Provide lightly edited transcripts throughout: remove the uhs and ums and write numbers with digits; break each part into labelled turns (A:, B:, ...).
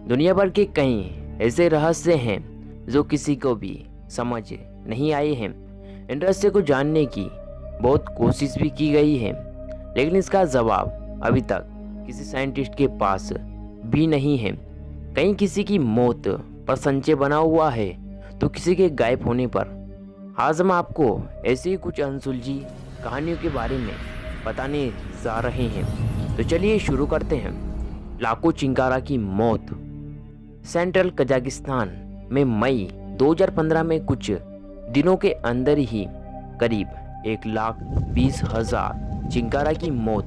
A: दुनिया भर के कई ऐसे रहस्य हैं जो किसी को भी समझ नहीं आए हैं। इन रहस्य को जानने की बहुत कोशिश भी की गई है, लेकिन इसका जवाब अभी तक किसी साइंटिस्ट के पास भी नहीं है। कहीं किसी की मौत पर संशय बना हुआ है, तो किसी के गायब होने पर। आज हम आपको ऐसी ही कुछ अनसुलझी कहानियों के बारे में बताने जा रहे हैं। तो चलिए शुरू करते हैं। लाखों चिंकारा की मौत। सेंट्रल कजाकिस्तान में मई 2015 में कुछ दिनों के अंदर ही करीब 1,20,000 चिंकारा की मौत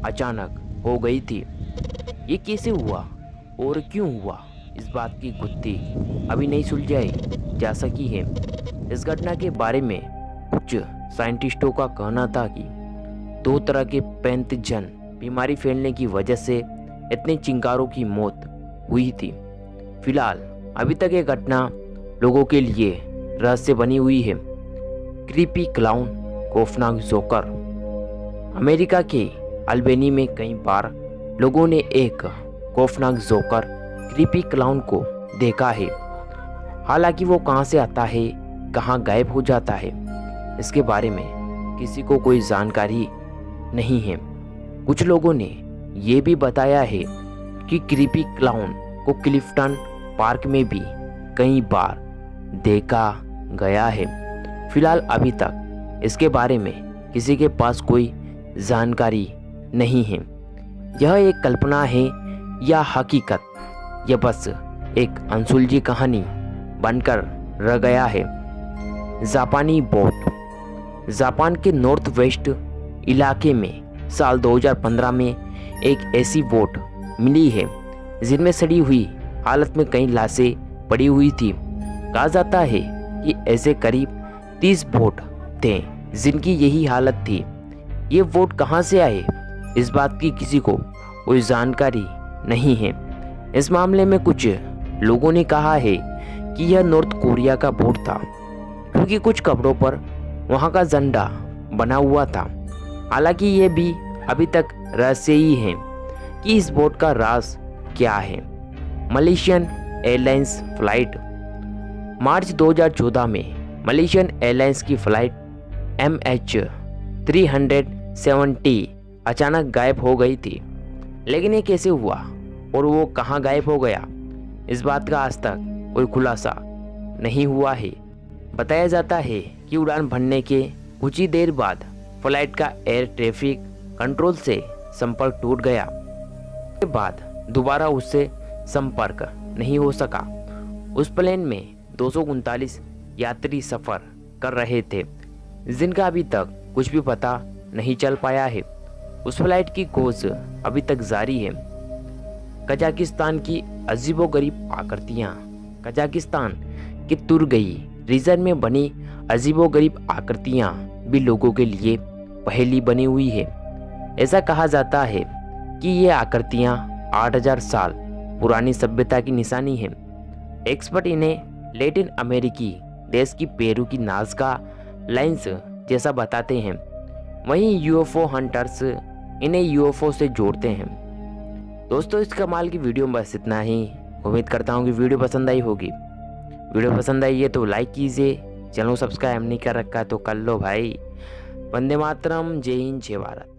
A: अचानक हो गई थी। ये कैसे हुआ और क्यों हुआ, इस बात की गुत्थी अभी नहीं सुलझाई जा सकी है। इस घटना के बारे में कुछ साइंटिस्टों का कहना था कि 2 तरह के पैंथजन बीमारी फैलने की वजह से इतने चिंकारों की मौत हुई थी। फिलहाल अभी तक ये घटना लोगों के लिए रहस्य बनी हुई है। क्रीपी क्लाउन, खौफनाक जोकर। अमेरिका के अल्बेनी में कई बार लोगों ने एक खौफनाक जोकर क्रीपी क्लाउन को देखा है। हालांकि वो कहां से आता है, कहां गायब हो जाता है, इसके बारे में किसी को कोई जानकारी नहीं है। कुछ लोगों ने ये भी बताया है कि क्रीपी क्लाउन को क्लिफ्टन पार्क में भी कई बार देखा गया है। फिलहाल अभी तक इसके बारे में किसी के पास कोई जानकारी नहीं है। यह एक कल्पना है या हकीकत, यह बस एक अनसुलझी कहानी बनकर रह गया है। जापानी बोट। जापान के नॉर्थ वेस्ट इलाके में साल 2015 में एक ऐसी बोट मिली है जिनमें सड़ी हुई हालत में कई लाशें पड़ी हुई थी। कहा जाता है कि ऐसे करीब 30 बोट थे जिनकी यही हालत थी। ये बोट कहां से आए, इस बात की किसी को कोई जानकारी नहीं है। इस मामले में कुछ लोगों ने कहा है कि यह नॉर्थ कोरिया का बोट था, क्योंकि कुछ कपड़ों पर वहां का झंडा बना हुआ था। हालांकि यह भी अभी तक रहस्य ही है कि इस बोट का राज क्या है। Malaysian airlines flight. मार्च 2014 में मलेशियन एयरलाइंस की फ्लाइट MH370 अचानक गायब हो गई थी। लेकिन ये कैसे हुआ और वो कहां गायब हो गया, इस बात का आज तक कोई खुलासा नहीं हुआ है। बताया जाता है कि उड़ान भरने के कुछ ही देर बाद फ्लाइट का एयर ट्रैफिक कंट्रोल से संपर्क टूट गया। के बाद दोबारा उससे संपर्क नहीं हो सका। उस प्लेन में 239 यात्री सफर कर रहे थे, जिनका अभी तक कुछ भी पता नहीं चल पाया है। उस फ्लाइट की खोज अभी तक जारी है। कजाकिस्तान की अजीबोगरीब आकृतियां। कजाकिस्तान के तुरगई रीजन में बनी अजीबोगरीब आकृतियां भी लोगों के लिए पहेली बनी हुई है। ऐसा कहा जाता है कि ये आकृतियां 8000 साल पुरानी सभ्यता की निशानी है। एक्सपर्ट इन्हें लैटिन अमेरिकी देश की पेरू की नाज़का लाइन्स जैसा बताते हैं। वहीं यूएफओ हंटर्स इन्हें यूएफओ से जोड़ते हैं। दोस्तों, इस कमाल की वीडियो में बस इतना ही। उम्मीद करता हूँ कि वीडियो पसंद आई होगी। वीडियो पसंद आई है तो लाइक कीजिए, चैनल सब्सक्राइब नहीं कर रखा तो कर लो भाई। वंदे मातरम, जय हिंद, जय भारत।